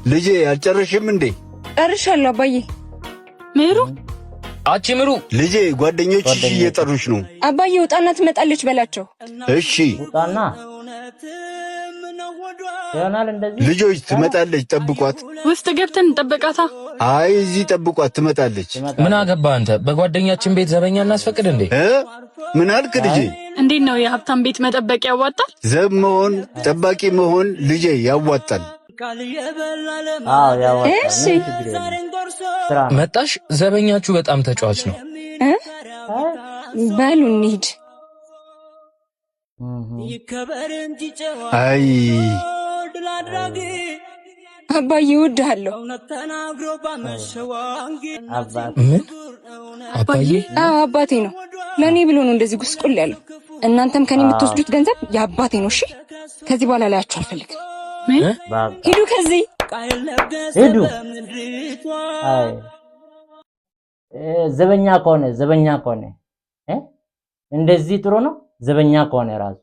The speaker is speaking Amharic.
ልጄ አልጨረሽም እንዴ? ጨርሻለሁ አባዬ። ምሩ አቺ ምሩ ልጄ ጓደኞችሽ እየጠሩሽ ነው። አባዬ ውጣና ትመጣለች በላቸው። እሺ ውጣና ይሆናል እንደዚህ። ልጆች ትመጣለች፣ ጠብቋት። ውስጥ ገብተን እንጠብቃታ። አይ እዚህ ጠብቋት፣ ትመጣለች። ምን አገባ አንተ? በጓደኛችን ቤት ዘበኛ እናስፈቅድ እንዴ? ምን አልክ ልጄ? እንዴት ነው የሀብታም ቤት መጠበቅ ያዋጣል? ዘብ መሆን ጠባቂ መሆን ልጄ ያዋጣል። አዎ ያዋጣል። እሺ መጣሽ? ዘበኛችሁ በጣም ተጫዋች ነው። በሉ እንሂድ። አይ አባዬ እወድሃለሁ። ምን አባዬ? አዎ አባቴ ነው። ለኔ ብሎ ነው እንደዚህ ጉስቁል ያለው። እናንተም ከኔ የምትወስዱት ገንዘብ የአባቴ ነው። እሺ ከዚህ በኋላ ላያችሁ አልፈልግም። ምን? ሂዱ ከዚህ ሂዱ። አይ ዘበኛ ከሆነ እንደዚህ ጥሩ ነው። ዘበኛ ከሆነ ራሱ